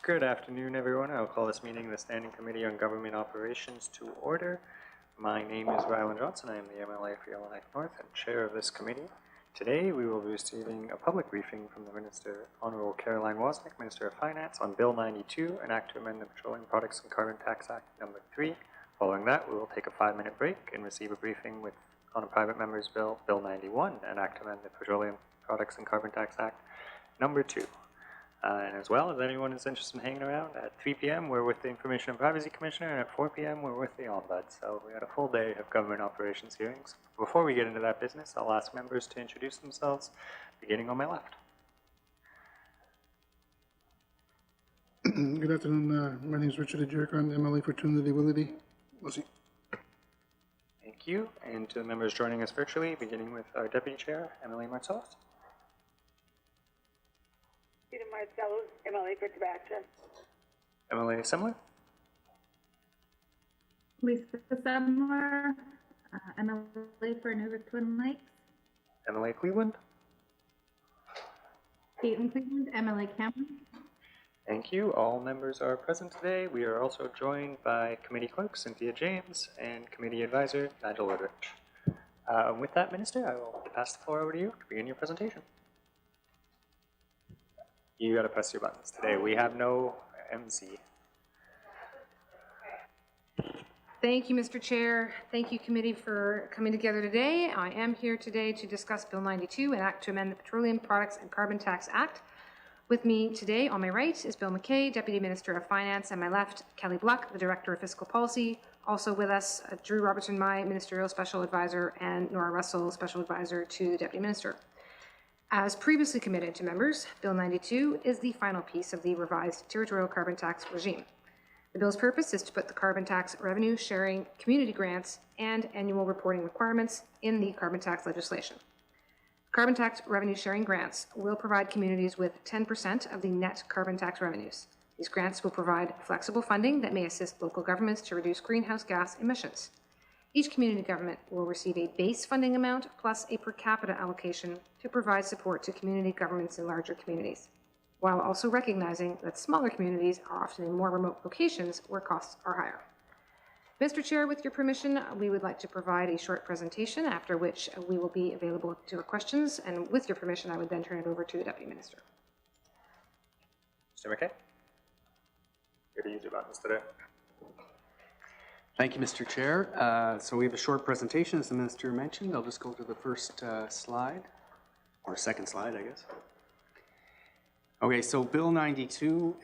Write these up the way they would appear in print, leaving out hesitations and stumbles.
Good afternoon, everyone. I'll call this meeting the Standing Committee on Government Operations to order. My name is Rylund Johnson. I am the MLA for Yellowknife North and chair of this committee. Today, we will be receiving a public briefing from the Minister, Honorable Caroline Wawzonek, Minister of Finance, on Bill 92, an act to amend the Petroleum Products and Carbon Tax Act number 3. Following that, we will take a 5-minute break and receive a briefing on a private member's bill, Bill 91, an act to amend the Petroleum Products and Carbon Tax Act number 2. And as well, if anyone is interested in hanging around, at 3 p.m. we're with the Information and Privacy Commissioner, and at 4 p.m. we're with the Ombudsman. So we had a full day of government operations hearings. Before we get into that business, I'll ask members to introduce themselves, beginning on my left. Good afternoon. My name is Richard Ajurkan, MLA for Trinity-Willity. Thank you. And to the members joining us virtually, beginning with our Deputy Chair, Emily Marcellus. Peter Marcellus, MLA for Tabasco. Emily Semler. Lisa Semler, MLA for Nova Twin Lakes. Emily Cleveland. Caitlin Cleveland, MLA Cameron. Thank you. All members are present today. We are also joined by Committee Clerk Cynthia James and Committee Advisor Nigel Woodrich. With that, Minister, I will pass the floor over to you to begin your presentation. You got to press your buttons today. We have no MC. Thank you, Mr. Chair. Thank you, committee, for coming together today. I am here today to discuss Bill 92, an act to amend the Petroleum Products and Carbon Tax Act. With me today on my right is Bill McKay, Deputy Minister of Finance, and my left, Kelly Bluck, the Director of Fiscal Policy. Also with us, Drew Robertson-Mai, Ministerial Special Advisor, and Nora Russell, Special Advisor to the Deputy Minister. As previously committed to members, Bill 92 is the final piece of the revised territorial carbon tax regime. The bill's purpose is to put the carbon tax revenue sharing, community grants, and annual reporting requirements in the carbon tax legislation. Carbon tax revenue sharing grants will provide communities with 10% of the net carbon tax revenues. These grants will provide flexible funding that may assist local governments to reduce greenhouse gas emissions. Each community government will receive a base funding amount plus a per capita allocation to provide support to community governments in larger communities, while also recognizing that smaller communities are often in more remote locations where costs are higher. Mr. Chair, with your permission, we would like to provide a short presentation, after which we will be available to your questions, and with your permission, I would then turn it over to the Deputy Minister. Mr. McKay? Good to use your buttons today. Thank you, Mr. Chair. So we have a short presentation, as the Minister mentioned. I'll just go to the first slide, or second slide, I guess. Okay, so Bill 92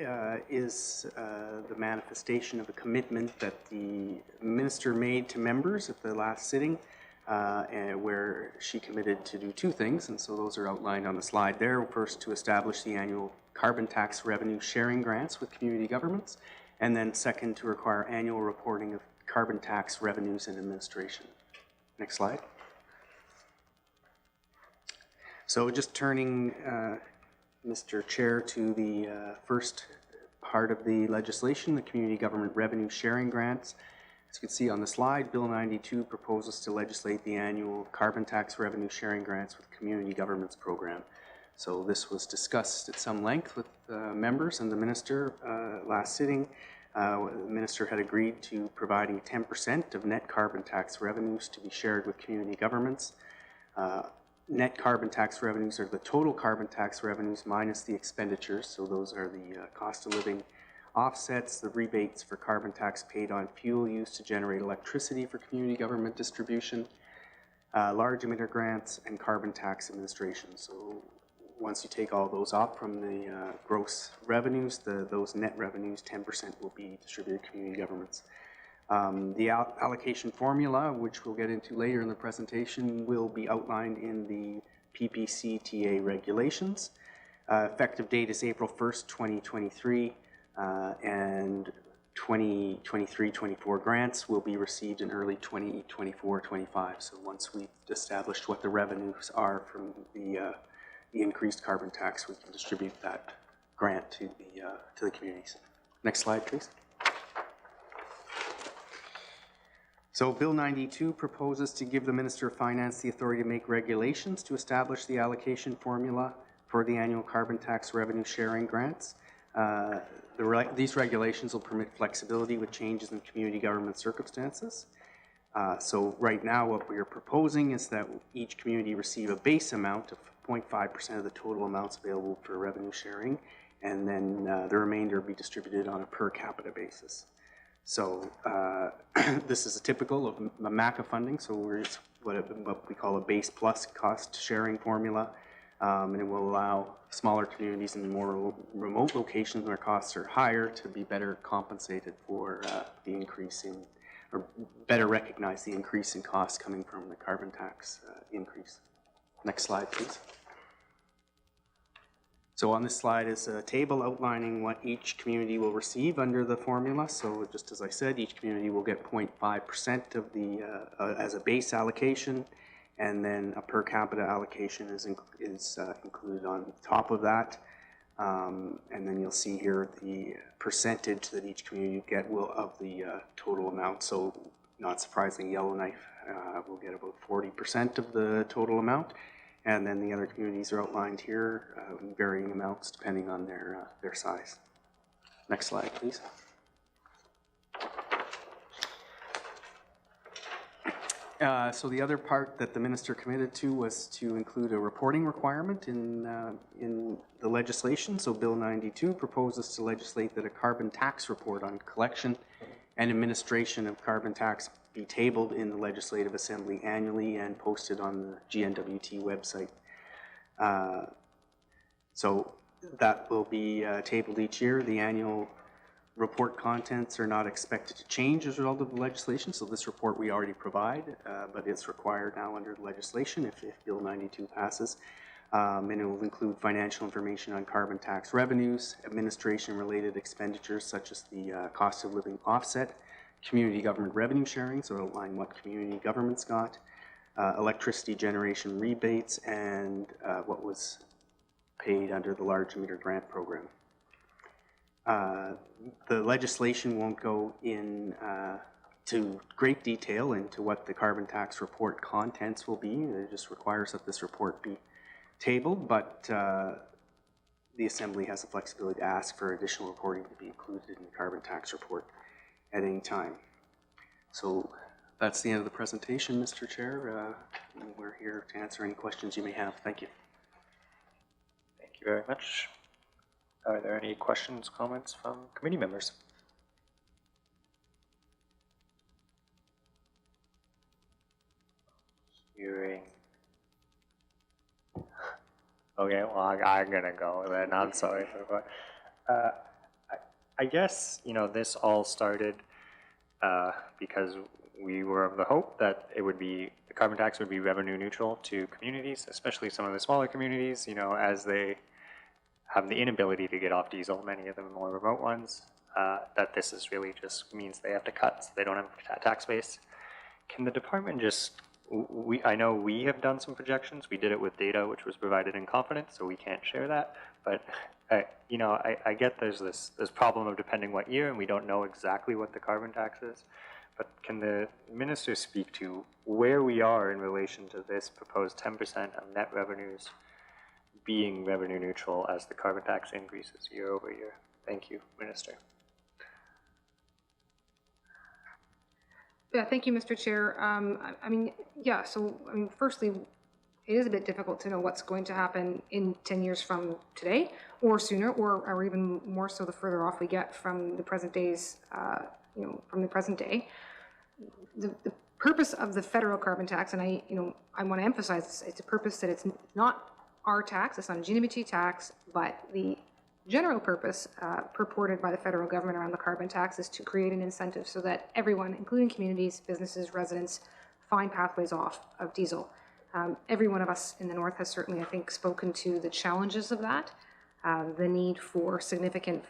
is the manifestation of a commitment that the Minister made to members at the last sitting, and where she committed to do two things, and so those are outlined on the slide there. First, to establish the annual carbon tax revenue sharing grants with community governments, and then second, to require annual reporting of carbon tax revenues and administration. Next slide. So just turning, Mr. Chair, to the first part of the legislation, the community government revenue sharing grants. As you can see on the slide, Bill 92 proposes to legislate the annual carbon tax revenue sharing grants with community governments program. So this was discussed at some length with members and the Minister last sitting. The Minister had agreed to providing 10% of net carbon tax revenues to be shared with community governments. Net carbon tax revenues are the total carbon tax revenues minus the expenditures, so those are the cost of living offsets, the rebates for carbon tax paid on fuel used to generate electricity for community government distribution, large emitter grants, and carbon tax administration. So once you take all those off from the gross revenues, those net revenues, 10% will be distributed to community governments. The allocation formula, which we'll get into later in the presentation, will be outlined in the PPCTA regulations. Effective date is April 1st, 2023, and 2023-24 grants will be received in early 2024-25. So once we've established what the revenues are from the increased carbon tax, we can distribute that grant to the communities. Next slide, please. So Bill 92 proposes to give the Minister of Finance the authority to make regulations to establish the allocation formula for the annual carbon tax revenue sharing grants. These regulations will permit flexibility with changes in community government circumstances. So right now, what we are proposing is that each community receive a base amount of 0.5% of the total amounts available for revenue sharing, and then the remainder be distributed on a per capita basis. So this is a typical of MACA funding, so we're what we call a base plus cost sharing formula, and it will allow smaller communities in more remote locations where costs are higher to be better compensated for the increase in, or better recognize the increase in costs coming from the carbon tax increase. Next slide, please. So on this slide is a table outlining what each community will receive under the formula. So just as I said, each community will get 0.5% of the as a base allocation, and then a per capita allocation is included on top of that. And then you'll see here the percentage that each community will get of the total amount. So not surprising, Yellowknife will get about 40% of the total amount. And then the other communities are outlined here in varying amounts depending on their size. Next slide, please. So the other part that the minister committed to was to include a reporting requirement in the legislation. So Bill 92 proposes to legislate that a carbon tax report on collection and administration of carbon tax be tabled in the Legislative Assembly annually and posted on the GNWT website. So that will be tabled each year. The annual report contents are not expected to change as a result of the legislation, so this report we already provide, but it's required now under the legislation if Bill 92 passes. And it will include financial information on carbon tax revenues, administration-related expenditures such as the cost of living offset, community government revenue sharing, so it'll outline what community governments got, electricity generation rebates, and what was paid under the large emitter grant program. The legislation won't go in to great detail into what the carbon tax report contents will be. It just requires that this report be tabled, but the Assembly has the flexibility to ask for additional reporting to be included in the carbon tax report at any time. So that's the end of the presentation, Mr. Chair. We're here to answer any questions you may have. Thank you. Thank you very much. Are there any questions, comments from committee members? Hearing. Okay, well, I'm gonna go then. I'm sorry for that. I guess, you know, this all started because we were of the hope that it would be, the carbon tax would be revenue neutral to communities, especially some of the smaller communities, you know, as they have the inability to get off diesel, many of them more remote ones, that this is really just means they have to cut, so they don't have a tax base. Can the department just, I know we have done some projections, we did it with data which was provided in confidence, so we can't share that, but you know, I get there's this problem of depending what year, and we don't know exactly what the carbon tax is, but can the minister speak to where we are in relation to this proposed 10% of net revenues being revenue neutral as the carbon tax increases year over year? Thank you, Minister. Yeah, thank you, Mr. Chair. I mean, yeah, so, I mean, firstly, it is a bit difficult to know what's going to happen in 10 years from today or sooner, or even more so the further off we get from the present days, you know, from the present day. The purpose of the federal carbon tax, and I want to emphasize, it's a purpose that it's not our tax, it's not a GNWT tax, but the general purpose purported by the federal government around the carbon tax is to create an incentive so that everyone, including communities, businesses, residents, find pathways off of diesel. Every one of us in the North has certainly, I think, spoken to the challenges of that, the need for significant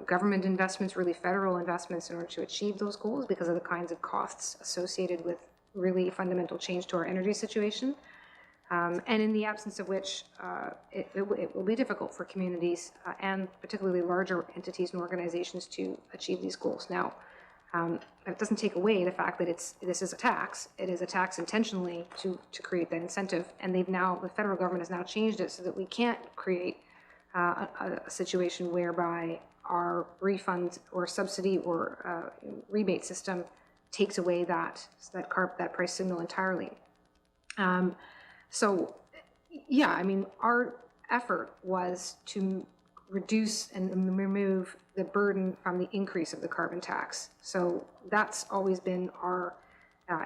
government investments, really federal investments, in order to achieve those goals because of the kinds of costs associated with really fundamental change to our energy situation. And in the absence of which it will be difficult for communities and particularly larger entities and organizations to achieve these goals. Now, that doesn't take away the fact that this is a tax. It is a tax intentionally to create that incentive, and the federal government has now changed it so that we can't create a situation whereby our refund or subsidy or rebate system takes away that price signal entirely. So, yeah, I mean, our effort was to reduce and remove the burden from the increase of the carbon tax. So that's always been our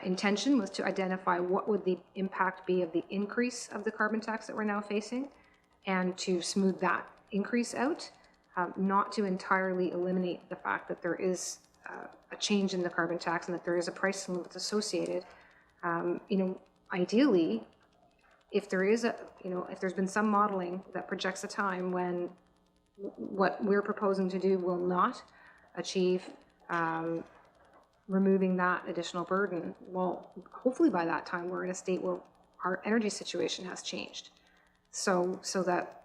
intention, was to identify what would the impact be of the increase of the carbon tax that we're now facing, and to smooth that increase out, not to entirely eliminate the fact that there is a change in the carbon tax and that there is a price signal that's associated. Ideally, if there is if there's been some modeling that projects a time when what we're proposing to do will not achieve removing that additional burden, well, hopefully by that time we're in a state where our energy situation has changed, so that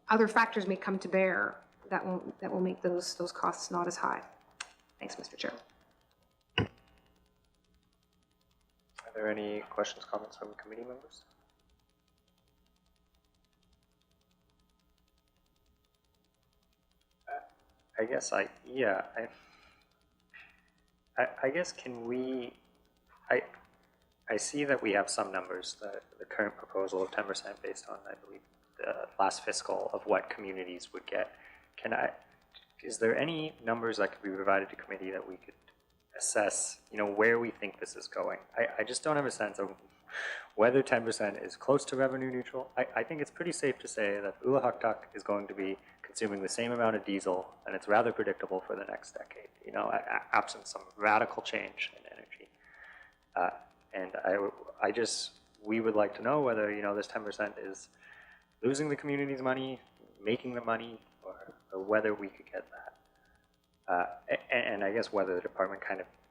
other factors may come to bear that will make those costs not as high. Thanks, Mr. Chair. Are there any questions, comments from committee members? I guess I guess I see that we have some numbers, the current proposal of 10% based on, I believe, the last fiscal of what communities would get. Is there any numbers that could be provided to committee that we could assess, where we think this is going? I just don't have a sense of whether 10% is close to revenue neutral. I think it's pretty safe to say that Ulahaktak is going to be consuming the same amount of diesel, and it's rather predictable for the next decade, absent some radical change in energy. And we would like to know whether, this 10% is losing the community's money, making the money, or whether we could get that. And I guess whether the department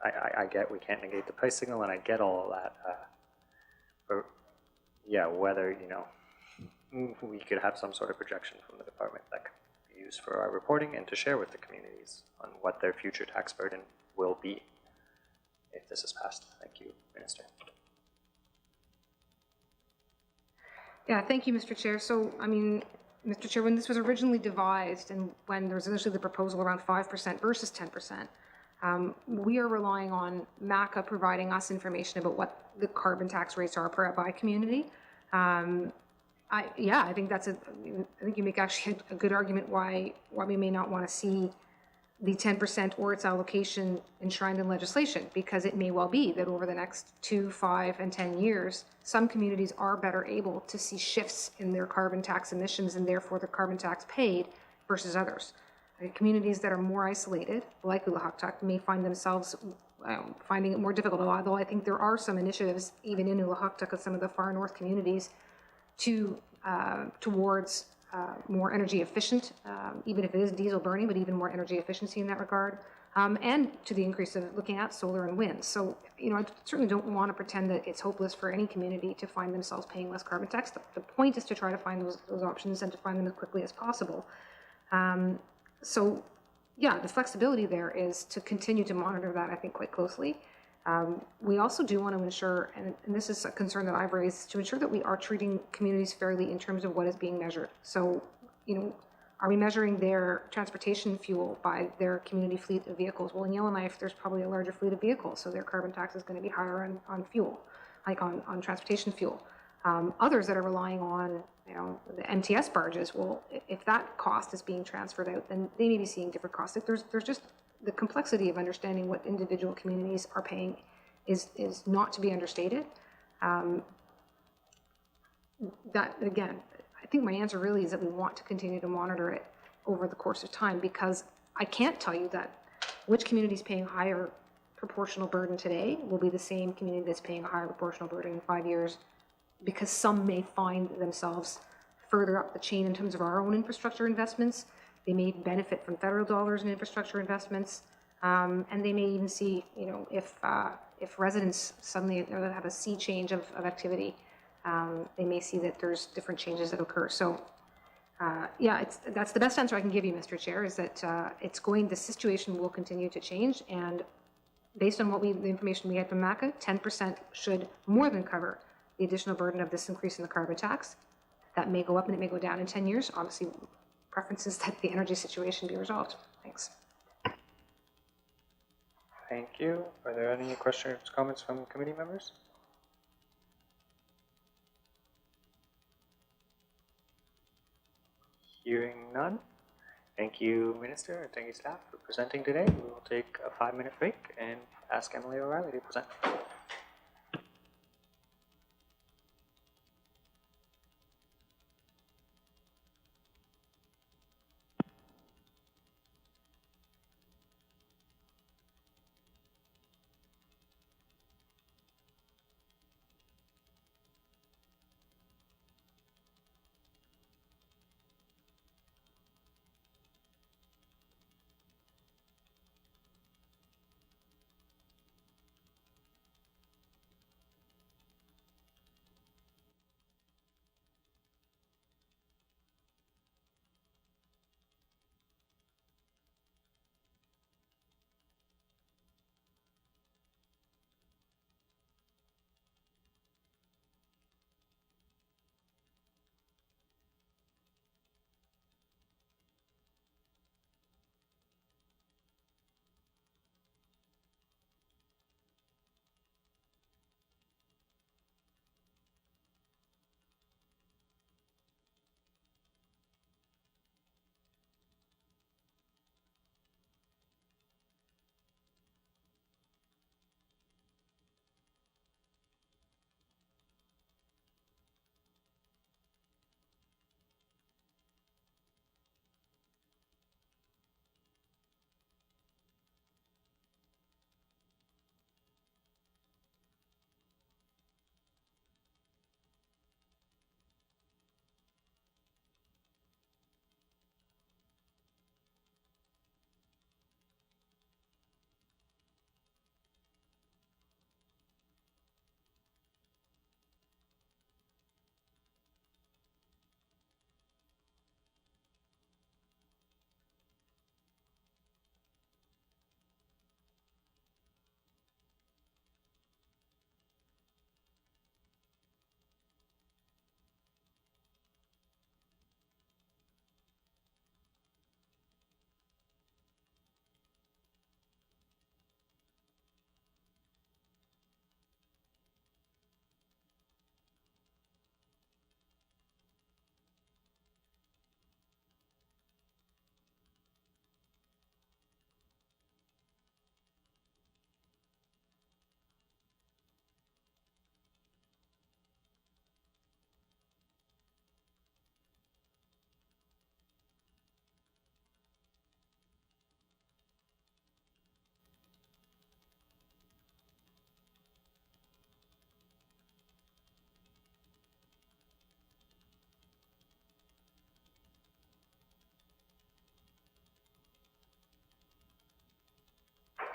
I get we can't negate the price signal, and I get all of that. But yeah, whether, we could have some sort of projection from the department that could be used for our reporting and to share with the communities on what their future tax burden will be if this is passed. Thank you, Minister. Yeah, thank you, Mr. Chair. So, I mean, Mr. Chair, when this was originally devised and when there was initially the proposal around 5% versus 10%, we are relying on MACA providing us information about what the carbon tax rates are by community. I think I think you make actually a good argument why we may not want to see the 10% or its allocation enshrined in legislation, because it may well be that over the next 2, 5, and 10 years, some communities are better able to see shifts in their carbon tax emissions and therefore the carbon tax paid versus others. Communities that are more isolated, like Ulahaktak, may find themselves finding it more difficult, although I think there are some initiatives, even in Ulahaktak and some of the far north communities, towards more energy efficient, even if it is diesel burning, but even more energy efficiency in that regard, and to the increase of looking at solar and wind. So, I certainly don't want to pretend that it's hopeless for any community to find themselves paying less carbon tax. The point is to try to find those options and to find them as quickly as possible. So, yeah, the flexibility there is to continue to monitor that, I think, quite closely. We also do want to ensure, and this is a concern that I've raised, to ensure that we are treating communities fairly in terms of what is being measured. So, are we measuring their transportation fuel by their community fleet of vehicles? Well, in Yellowknife, there's probably a larger fleet of vehicles, so their carbon tax is going to be higher on fuel, like on transportation fuel. Others that are relying on, the MTS barges, well, if that cost is being transferred out, then they may be seeing different costs. There's just the complexity of understanding what individual communities are paying is not to be understated. That, again, I think my answer really is that we want to continue to monitor it over the course of time, because I can't tell you that which community is paying higher proportional burden today will be the same community that's paying a higher proportional burden in 5 years, because some may find themselves further up the chain in terms of our own infrastructure investments. They may benefit from federal dollars in infrastructure investments, and they may even see, if residents suddenly have a sea change of activity, they may see that there's different changes that occur. So, that's the best answer I can give you, Mr. Chair, is that the situation will continue to change, and based on the information we had from MACA, 10% should more than cover the additional burden of this increase in the carbon tax. That may go up and it may go down in 10 years. Obviously, preference is that the energy situation be resolved. Thanks. Thank you. Are there any questions, comments from committee members? Hearing none. Thank you, Minister, and thank you, staff, for presenting today. We will take a 5-minute break and ask Emily O'Reilly to present.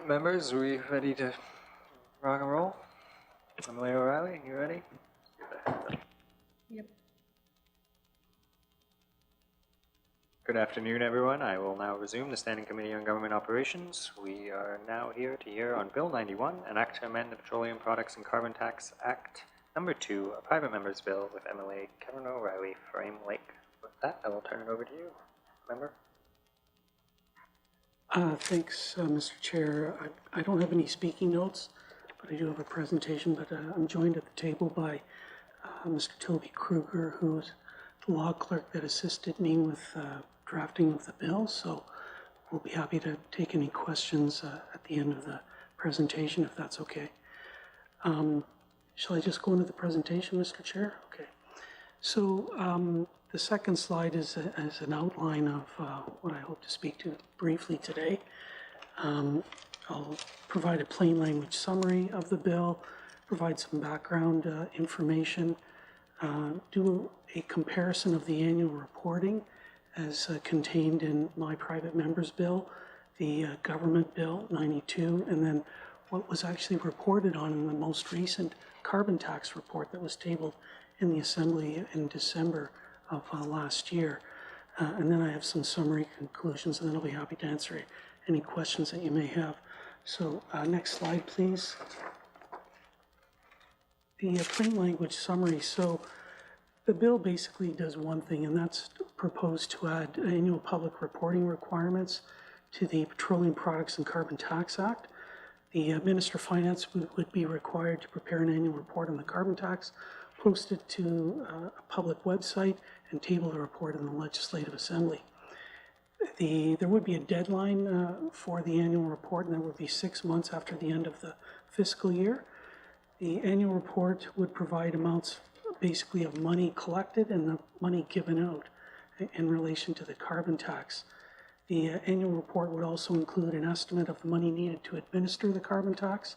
Members, are we ready to rock and roll? Emily O'Reilly, you ready? Yep. Good afternoon, everyone. I will now resume the Standing Committee on Government Operations. We are now here to hear on Bill 91, an act to amend the Petroleum Products and Carbon Tax Act, number 2, a private member's bill with MLA Kevin O'Reilly, Frame Lake. With that, I will turn it over to you, member. Thanks, Mr. Chair. I don't have any speaking notes, but I do have a presentation. But I'm joined at the table by Mr. Toby Kruger, who's the law clerk that assisted me with drafting of the bill. So we'll be happy to take any questions at the end of the presentation, if that's okay. Shall I just go into the presentation, Mr. Chair? Okay. So the second slide is an outline of what I hope to speak to briefly today. I'll provide a plain language summary of the bill, provide some background information, do a comparison of the annual reporting as contained in my private member's bill, the government bill 92, and then what was actually reported on in the most recent carbon tax report that was tabled in the Assembly in December of last year. And then I have some summary conclusions, and then I'll be happy to answer any questions that you may have. So next slide, please. The plain language summary. So the bill basically does one thing, and that's proposed to add annual public reporting requirements to the Petroleum Products and Carbon Tax Act. The Minister of Finance would be required to prepare an annual report on the carbon tax, post it to a public website, and table the report in the Legislative Assembly. There would be a deadline for the annual report, and that would be 6 months after the end of the fiscal year. The annual report would provide amounts basically of money collected and the money given out in relation to the carbon tax. The annual report would also include an estimate of the money needed to administer the carbon tax,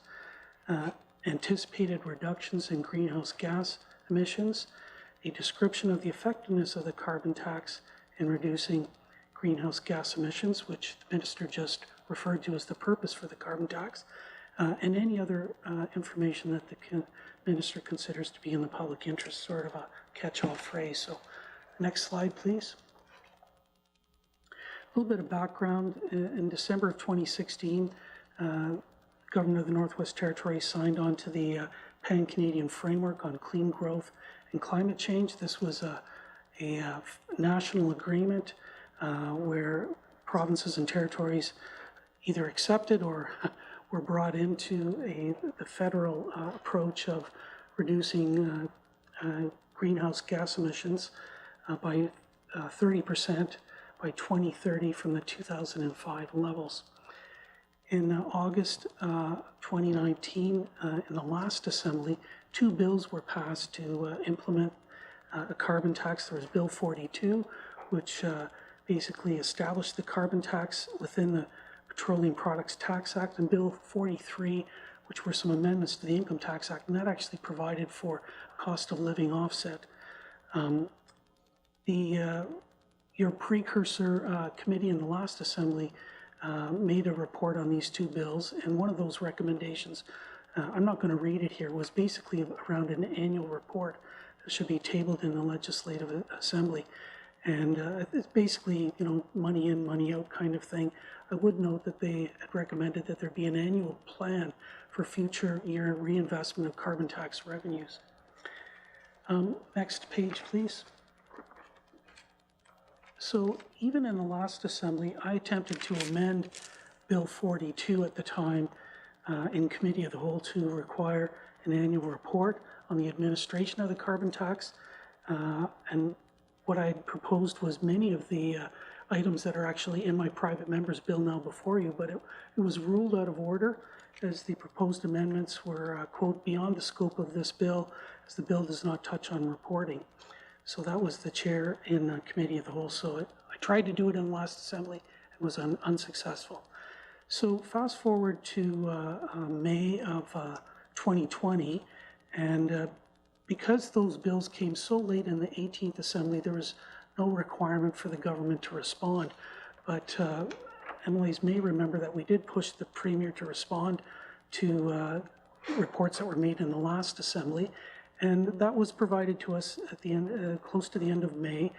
anticipated reductions in greenhouse gas emissions, a description of the effectiveness of the carbon tax in reducing greenhouse gas emissions, which the minister just referred to as the purpose for the carbon tax, and any other information that the minister considers to be in the public interest, sort of a catch-all phrase. So, next slide, please. A little bit of background. In December of 2016, Government of the Northwest Territories signed on to the Pan-Canadian Framework on Clean Growth and Climate Change. This was a national agreement where provinces and territories either accepted or were brought into the federal approach of reducing greenhouse gas emissions by 30% by 2030 from the 2005 levels. In August 2019, in the last assembly, 2 bills were passed to implement a carbon tax. There was Bill 42, which basically established the carbon tax within the Petroleum Products Tax Act, and Bill 43, which were some amendments to the Income Tax Act, and that actually provided for cost of living offset. Your precursor committee in the last assembly made a report on these 2 bills, and one of those recommendations, I'm not going to read it here, was basically around an annual report that should be tabled in the Legislative Assembly. And it's basically, money in, money out kind of thing. I would note that they had recommended that there be an annual plan for future year reinvestment of carbon tax revenues. Next page, please. So even in the last assembly, I attempted to amend Bill 42 at the time in Committee of the Whole to require an annual report on the administration of the carbon tax. And what I proposed was many of the items that are actually in my private member's bill now before you, but it was ruled out of order as the proposed amendments were, quote, beyond the scope of this bill, as the bill does not touch on reporting. So that was the chair in Committee of the Whole. So I tried to do it in the last assembly and was unsuccessful. So fast forward to May of 2020, and because those bills came so late in the 18th Assembly, there was no requirement for the government to respond. But MLAs may remember that we did push the Premier to respond to reports that were made in the last Assembly, and that was provided to us at the end, close to the end of May.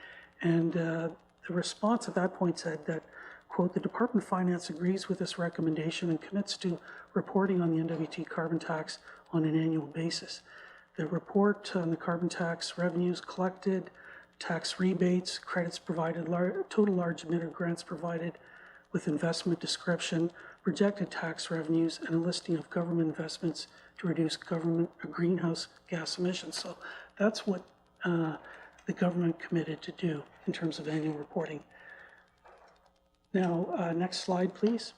And the response at that point said that, quote, the Department of Finance agrees with this recommendation and commits to reporting on the NWT carbon tax on an annual basis. The report on the carbon tax revenues collected, tax rebates, credits provided, total large emitter grants provided with investment description, projected tax revenues, and a listing of government investments to reduce government greenhouse gas emissions. So that's what the government committed to do in terms of annual reporting. Now, next slide, please.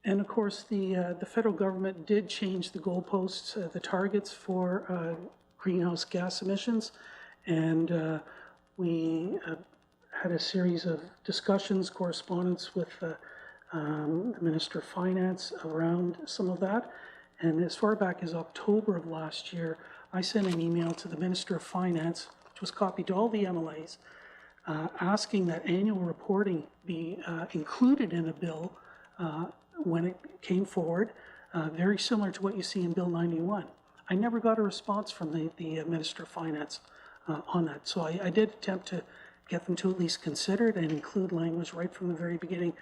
And of course, the federal government did change the goalposts, the targets for greenhouse gas emissions, and we had a series of discussions, correspondence with the Minister of Finance around some of that. And as far back as October of last year, I sent an email to the Minister of Finance, which was copied to all the MLAs, asking that annual reporting be included in a bill when it came forward, very similar to what you see in Bill 91. I never got a response from the Minister of Finance on that. So I did attempt to get them to at least consider it and include language right from the very beginning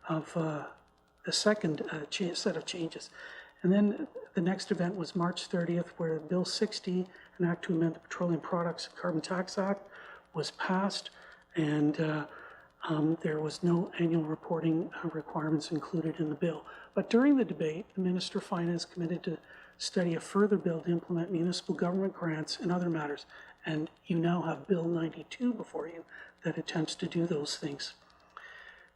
of the second set of changes. And then the next event was March 30th, where Bill 60, an act to amend the Petroleum Products and Carbon Tax Act, was passed, and there was no annual reporting requirements included in the bill. But during the debate, the Minister of Finance committed to study a further bill to implement municipal government grants and other matters, and you now have Bill 92 before you that attempts to do those things.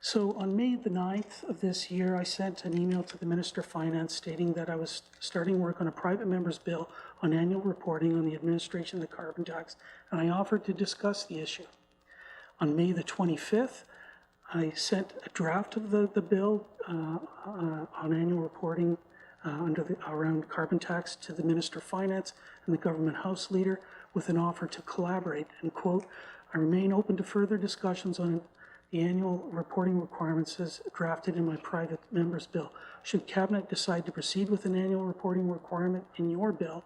So on May the 9th of this year, I sent an email to the Minister of Finance stating that I was starting work on a private member's bill on annual reporting on the administration of the carbon tax, and I offered to discuss the issue. On May the 25th, I sent a draft of the bill on annual reporting around carbon tax to the Minister of Finance and the Government House Leader with an offer to collaborate, and quote, I remain open to further discussions on the annual reporting requirements as drafted in my private member's bill. Should Cabinet decide to proceed with an annual reporting requirement in your bill,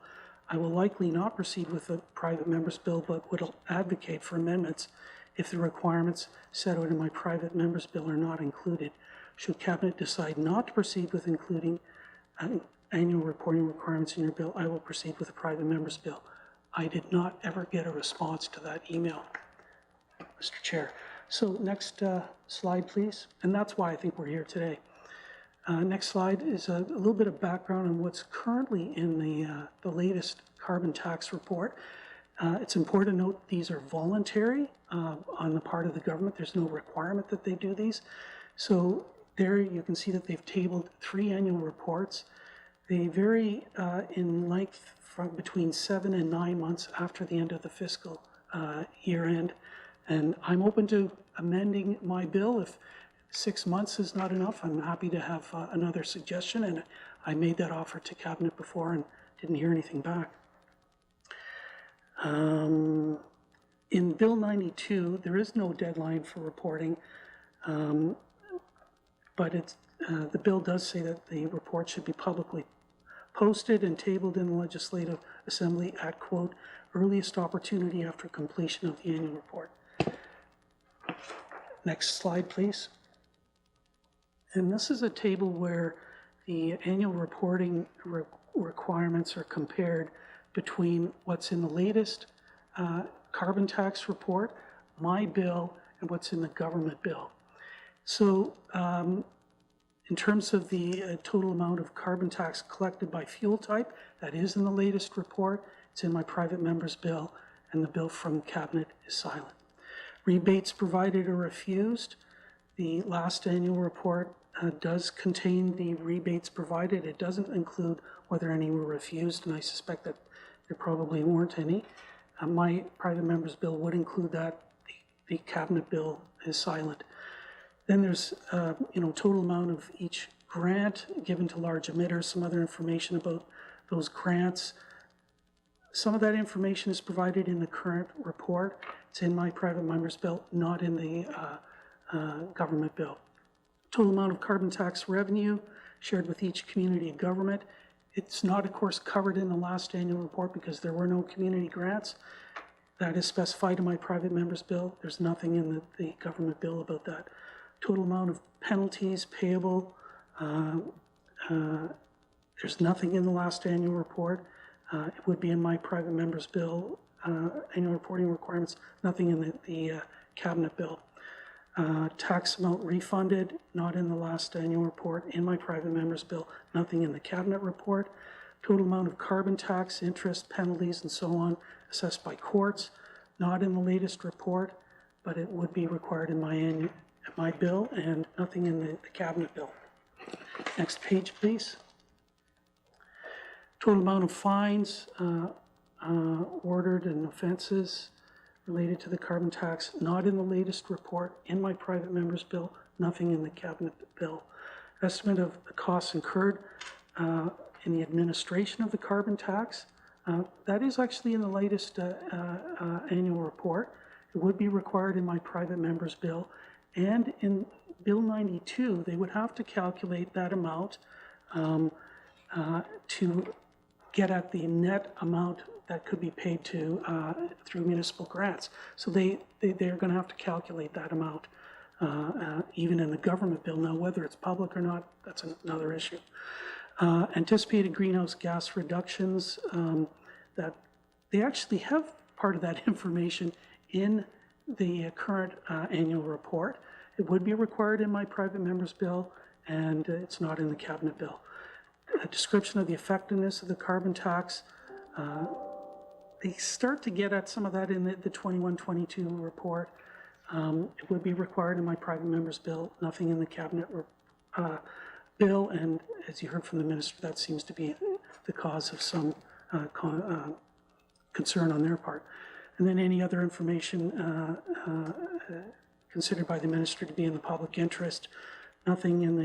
I will likely not proceed with the private member's bill, but would advocate for amendments if the requirements set out in my private member's bill are not included. Should Cabinet decide not to proceed with including annual reporting requirements in your bill, I will proceed with a private member's bill. I did not ever get a response to that email, Mr. Chair. So next slide, please. And that's why I think we're here today. Next slide is a little bit of background on what's currently in the latest carbon tax report. It's important to note these are voluntary on the part of the government. There's no requirement that they do these. So there you can see that they've tabled 3 annual reports. They vary in length from between 7 and 9 months after the end of the fiscal year end. And I'm open to amending my bill. If 6 months is not enough, I'm happy to have another suggestion. And I made that offer to Cabinet before and didn't hear anything back. In Bill 92, there is no deadline for reporting, but the bill does say that the report should be publicly posted and tabled in the Legislative Assembly at, quote, earliest opportunity after completion of the annual report. Next slide, please. And this is a table where the annual reporting requirements are compared between what's in the latest carbon tax report, my bill, and what's in the government bill. So in terms of the total amount of carbon tax collected by fuel type, that is in the latest report. It's in my private member's bill, and the bill from Cabinet is silent. Rebates provided or refused. The last annual report does contain the rebates provided. It doesn't include whether any were refused, and I suspect that there probably weren't any. My private member's bill would include that. The Cabinet bill is silent. Then there's, total amount of each grant given to large emitters, some other information about those grants. Some of that information is provided in the current report. It's in my private member's bill, not in the government bill. Total amount of carbon tax revenue shared with each community of government. It's not, of course, covered in the last annual report because there were no community grants. That is specified in my private member's bill. There's nothing in the government bill about that. Total amount of penalties payable. There's nothing in the last annual report. It would be in my private member's bill, annual reporting requirements, nothing in the Cabinet bill. Tax amount refunded, not in the last annual report, in my private member's bill, nothing in the Cabinet report. Total amount of carbon tax, interest, penalties, and so on, assessed by courts, not in the latest report, but it would be required in my bill, and nothing in the Cabinet bill. Next page, please. Total amount of fines ordered and offenses related to the carbon tax, not in the latest report, in my private member's bill, nothing in the Cabinet bill. Estimate of the costs incurred in the administration of the carbon tax, that is actually in the latest annual report. It would be required in my private member's bill, and in Bill 92, they would have to calculate that amount to get at the net amount that could be paid to through municipal grants. So they're going to have to calculate that amount even in the government bill. Now, whether it's public or not, that's another issue. Anticipated greenhouse gas reductions, that they actually have part of that information in the current annual report. It would be required in my private member's bill, and it's not in the cabinet bill. A description of the effectiveness of the carbon tax, they start to get at some of that in the 21-22 report. It would be required in my private member's bill, nothing in the cabinet bill, and as you heard from the minister, that seems to be the cause of some concern on their part. And then any other information considered by the minister to be in the public interest, nothing in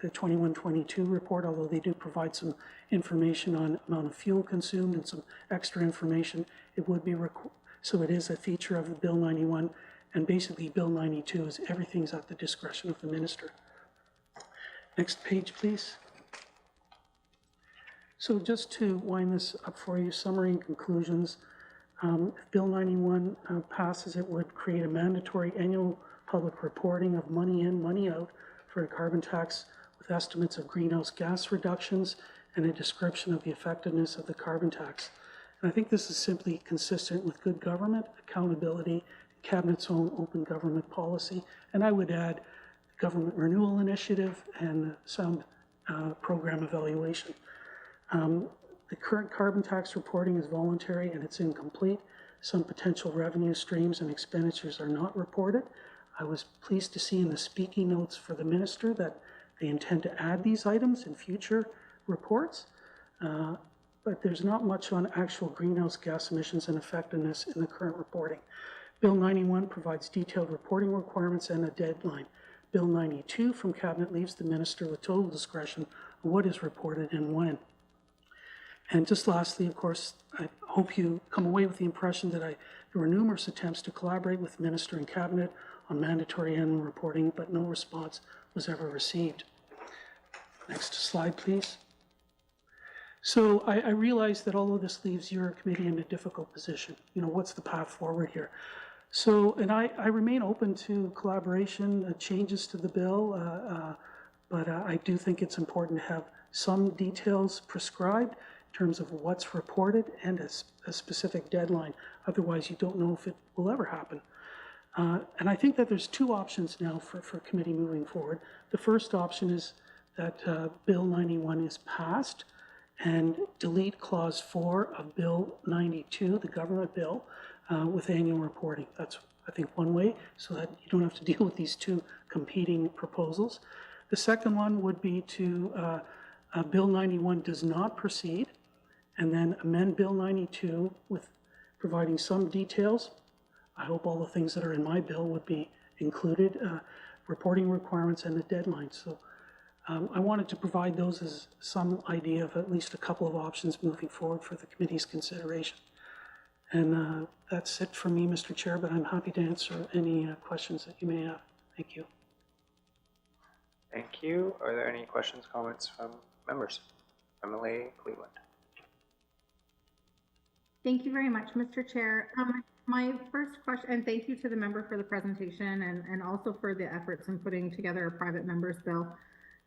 the 21-22 report, although they do provide some information on amount of fuel consumed and some extra information. It would be, so it is a feature of Bill 91, and basically Bill 92 is everything's at the discretion of the minister. Next page, please. So just to wind this up for you, summary and conclusions. If Bill 91 passes, it would create a mandatory annual public reporting of money in, money out for a carbon tax with estimates of greenhouse gas reductions and a description of the effectiveness of the carbon tax. And I think this is simply consistent with good government, accountability, Cabinet's own open government policy, and I would add government renewal initiative and sound program evaluation. The current carbon tax reporting is voluntary and it's incomplete. Some potential revenue streams and expenditures are not reported. I was pleased to see in the speaking notes for the minister that they intend to add these items in future reports, but there's not much on actual greenhouse gas emissions and effectiveness in the current reporting. Bill 91 provides detailed reporting requirements and a deadline. Bill 92 from Cabinet leaves the minister with total discretion on what is reported and when. And just lastly, of course, I hope you come away with the impression that there were numerous attempts to collaborate with the minister and Cabinet on mandatory annual reporting, but no response was ever received. Next slide, please. So I realize that although this leaves your committee in a difficult position, you know, what's the path forward here? So, and I remain open to collaboration, changes to the bill, but I do think it's important to have some details prescribed in terms of what's reported and a specific deadline. Otherwise, you don't know if it will ever happen. And I think that there's two options now for committee moving forward. The first option is that Bill 91 is passed and delete Clause 4 of Bill 92, the government bill, with annual reporting. That's, I think, one way, so that you don't have to deal with these two competing proposals. The second one would be to Bill 91 does not proceed, and then amend Bill 92 with providing some details. I hope all the things that are in my bill would be included, reporting requirements and the deadline. So I wanted to provide those as some idea of at least a couple of options moving forward for the committee's consideration. And that's it for me, Mr. Chair, but I'm happy to answer any questions that you may have. Thank you. Thank you. Are there any questions, comments from members? Emily Cleveland. Thank you very much, Mr. Chair. My first question, and thank you to the member for the presentation and also for the efforts in putting together a private member's bill.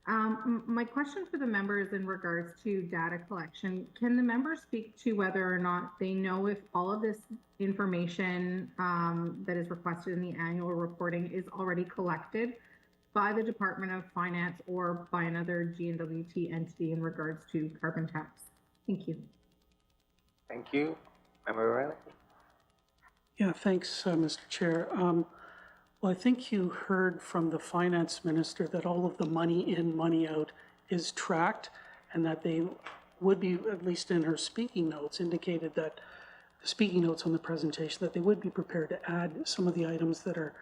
My question for the members in regards to data collection, can the members speak to whether or not they know if all of this information that is requested in the annual reporting is already collected by the Department of Finance or by another GNWT entity in regards to carbon tax? Thank you. Thank you. Member Riley. Yeah, thanks, Mr. Chair. Well, I think you heard from the finance minister that all of the money in, money out is tracked, and that they would be, at least in her speaking notes, indicated that the speaking notes on the presentation, that they would be prepared to add some of the items that are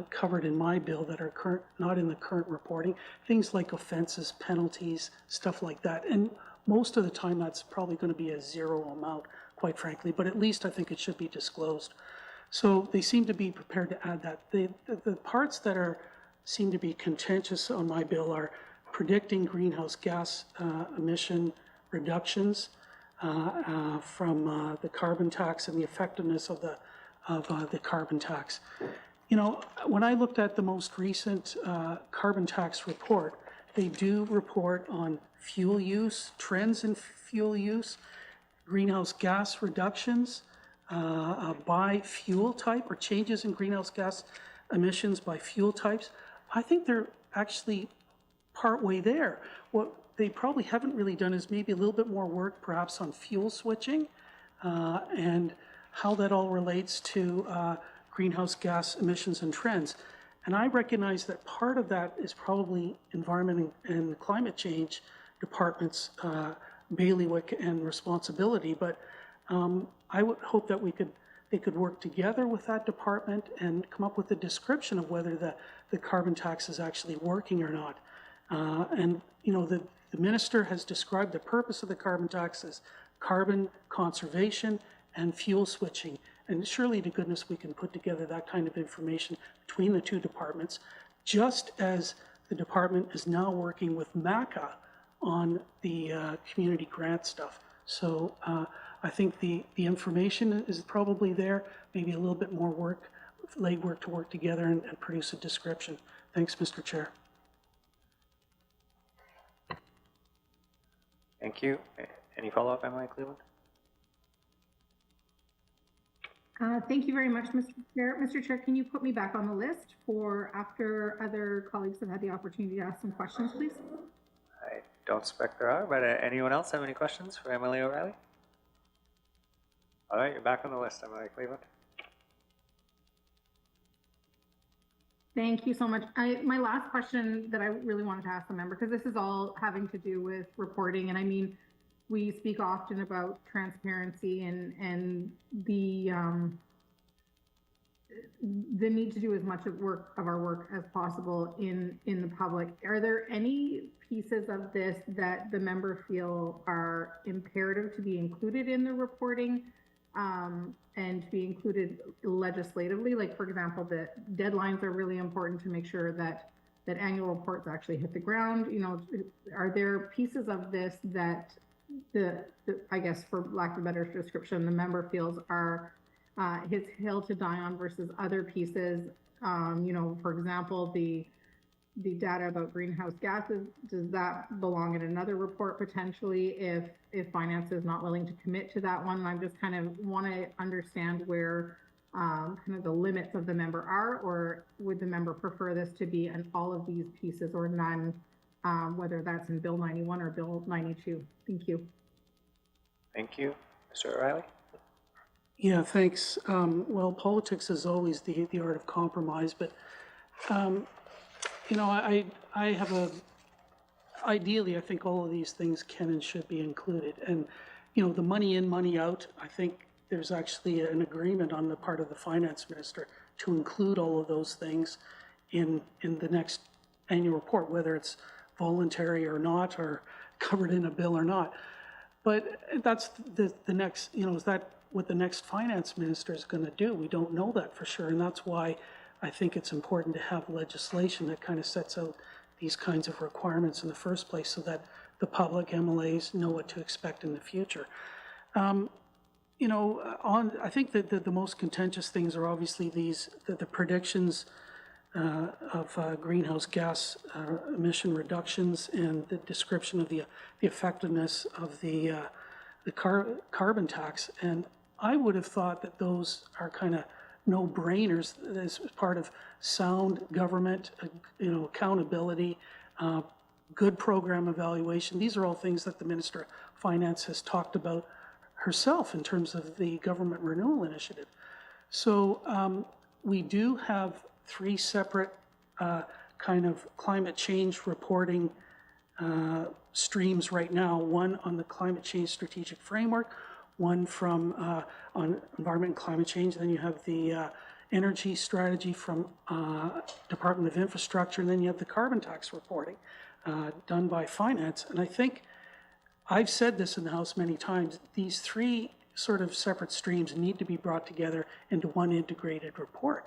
covered in my bill that are not in the current reporting, things like offenses, penalties, stuff like that. And most of the time, that's probably going to be a zero amount, quite frankly, but at least I think it should be disclosed. So they seem to be prepared to add that. The parts that seem to be contentious on my bill are predicting greenhouse gas emission reductions from the carbon tax and the effectiveness of the carbon tax. You know, when I looked at the most recent carbon tax report, they do report on fuel use, trends in fuel use, greenhouse gas reductions by fuel type, or changes in greenhouse gas emissions by fuel types. I think they're actually partway there. What they probably haven't really done is maybe a little bit more work perhaps on fuel switching and how that all relates to greenhouse gas emissions and trends. And I recognize that part of that is probably Environment and Climate Change Department's bailiwick and responsibility, but I would hope that they could work together with that department and come up with a description of whether the carbon tax is actually working or not. And you know, the minister has described the purpose of the carbon tax as carbon conservation and fuel switching. And surely to goodness we can put together that kind of information between the two departments, just as the department is now working with MACA on the community grant stuff. So I think the information is probably there, maybe a little bit more work, legwork to work together and produce a description. Thanks, Mr. Chair. Thank you. Any follow-up, Emily Cleveland? Thank you very much, Mr. Chair. Mr. Chair, can you put me back on the list for after other colleagues have had the opportunity to ask some questions, please? I don't suspect there are, but anyone else have any questions for Emily O'Reilly? All right, you're back on the list, Emily Cleveland. Thank you so much. My last question that I really wanted to ask the member, because this is all having to do with reporting, and I mean, we speak often about transparency and the need to do as much of our work as possible in the public. Are there any pieces of this that the member feel are imperative to be included in the reporting and to be included legislatively? Like, for example, the deadlines are really important to make sure that annual reports actually hit the ground. You know, are there pieces of this that I guess, for lack of a better description, the member feels are his hill to die on versus other pieces? You know, for example, the data about greenhouse gases, does that belong in another report potentially if finance is not willing to commit to that one? I just kind of want to understand where kind of the limits of the member are, or would the member prefer this to be in all of these pieces or none? Whether that's in Bill 91 or Bill 92. Thank you. Thank you. Mr. O'Reilly? Yeah, thanks. Well, politics is always the art of compromise, but, you know, I have ideally, I think all of these things can and should be included. And, you know, the money in, money out, I think there's actually an agreement on the part of the finance minister to include all of those things in the next annual report, whether it's voluntary or not, or covered in a bill or not. But that's the next, you know, is that what the next finance minister is going to do? We don't know that for sure. And that's why I think it's important to have legislation that kind of sets out these kinds of requirements in the first place so that the public, MLAs, know what to expect in the future. You know, I think that the most contentious things are obviously the predictions of greenhouse gas emission reductions and the description of the effectiveness of the carbon tax. And I would have thought that those are kind of no-brainers as part of sound government, you know, accountability, good program evaluation. These are all things that the Minister of Finance has talked about herself in terms of the government renewal initiative. So we do have 3 separate kind of climate change reporting streams right now. One on the climate change strategic framework, one from on environment and climate change. Then you have the energy strategy from Department of Infrastructure, and then you have the carbon tax reporting done by finance. And I think I've said this in the House many times, these 3 sort of separate streams need to be brought together into one integrated report.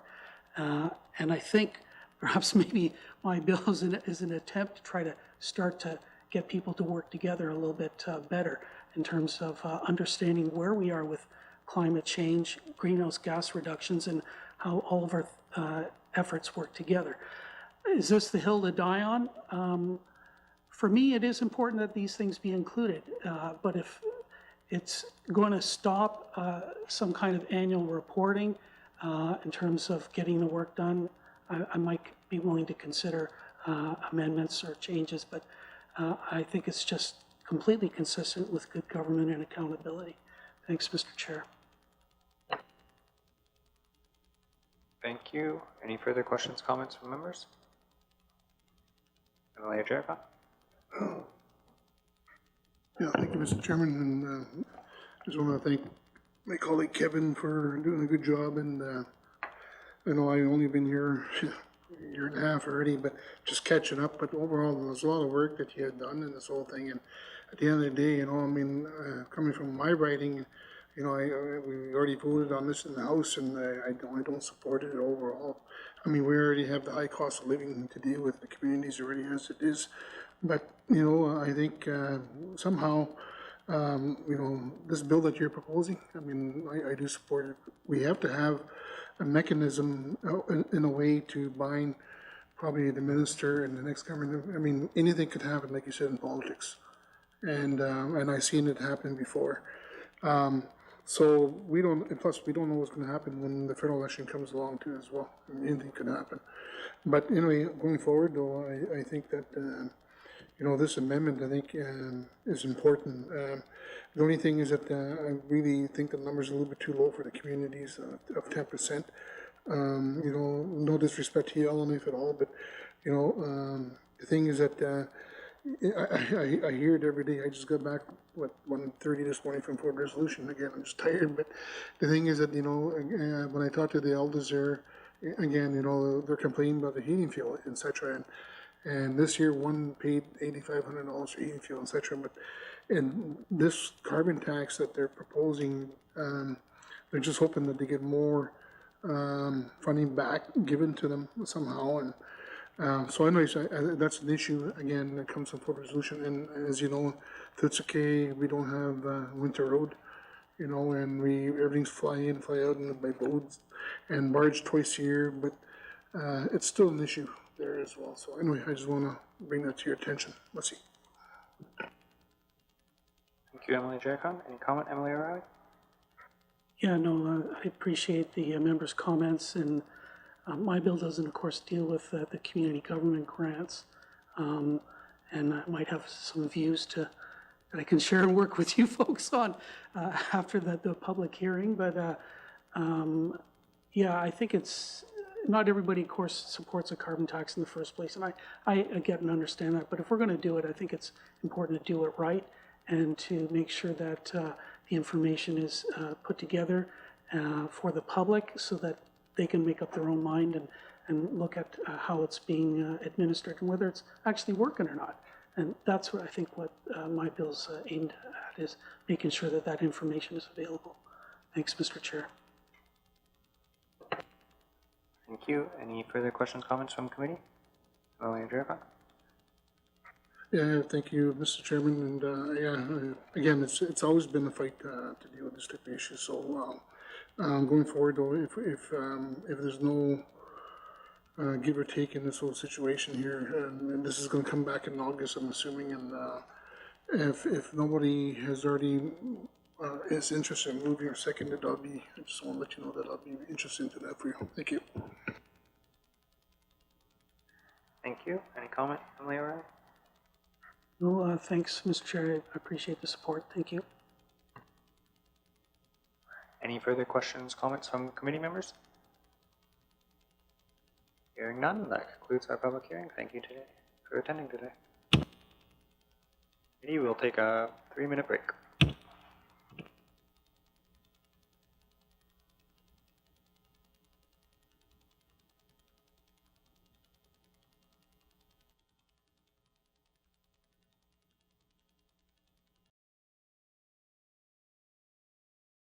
And I think perhaps maybe my bill is an attempt to try to start to get people to work together a little bit better in terms of understanding where we are with climate change, greenhouse gas reductions, and how all of our efforts work together. Is this the hill to die on? for me, it is important that these things be included, but if it's going to stop some kind of annual reporting in terms of getting the work done, I might be willing to consider amendments or changes, but I think it's just completely consistent with good government and accountability. Thanks, Mr. Chair. Thank you. Any further questions, comments from members? Emily Jericho? Yeah, thank you, Mr. Chairman, and just want to thank my colleague Kevin for doing a good job, and I know I've only been here a year and a half already, but just catching up, but overall, there's a lot of work that you had done in this whole thing, and at the end of the day, you know, I mean, coming from my writing, you know, we already voted on this in the House, and I don't support it overall. I mean, we already have the high cost of living to deal with the communities already as it is. But, you know, I think somehow, you know, this bill that you're proposing, I mean, I do support it. We have to have a mechanism in a way to bind probably the minister and the next government. I mean, anything could happen, like you said, in politics. And I've seen it happen before. So we don't, and plus we don't know what's going to happen when the federal election comes along too as well. I mean, anything could happen. But anyway, going forward though, I think that, you know, this amendment I think is important. The only thing is that I really think the number's a little bit too low for the communities of 10%. You know, no disrespect to Yellowknife at all, but, you know, the thing is that I hear it every day. I just got back, 1:30 this morning from Port Resolution. Again, I'm just tired, but the thing is that, you know, when I talk to the elders there, again, you know, they're complaining about the heating fuel, etc. And this year, one paid $8,500 for heating fuel, etc. But and this carbon tax that they're proposing, they're just hoping that they get more funding back given to them somehow. And so anyways, that's an issue, again, that comes from Port Resolution. And as you know, Tutsuke, we don't have winter road, you know, and everything's fly in, fly out by boats and barge twice a year, but it's still an issue there as well. So anyway, I just want to bring that to your attention. Let's see. Thank you, Emily Jericho. Any comment, Emily O'Reilly? Yeah, no, I appreciate the members' comments, and my bill doesn't, of course, deal with the community government grants, and I might have some views that I can share and work with you folks on after the public hearing. But yeah, I think it's not everybody, of course, supports a carbon tax in the first place, and I get and understand that. But if we're going to do it, I think it's important to do it right and to make sure that the information is put together for the public so that they can make up their own mind and look at how it's being administered and whether it's actually working or not. And that's what I think what my bill's aimed at, is making sure that that information is available. Thanks, Mr. Chair. Thank you. Any further questions, comments from committee? Emily Jericho? Yeah, thank you, Mr. Chairman. And yeah, again, it's always been a fight to deal with this type of issue. So going forward, though, if there's no give or take in this whole situation here, and this is going to come back in August, I'm assuming, and if nobody has already is interested in moving or seconded, I just want to let you know that I'll be interested into that for you. Thank you. Thank you. Any comment, Emily O'Reilly? No, thanks, Mr. Chair. I appreciate the support. Thank you. Any further questions, comments from committee members? Hearing none, that concludes our public hearing. Thank you today for attending today. Committee will take a 3-minute break.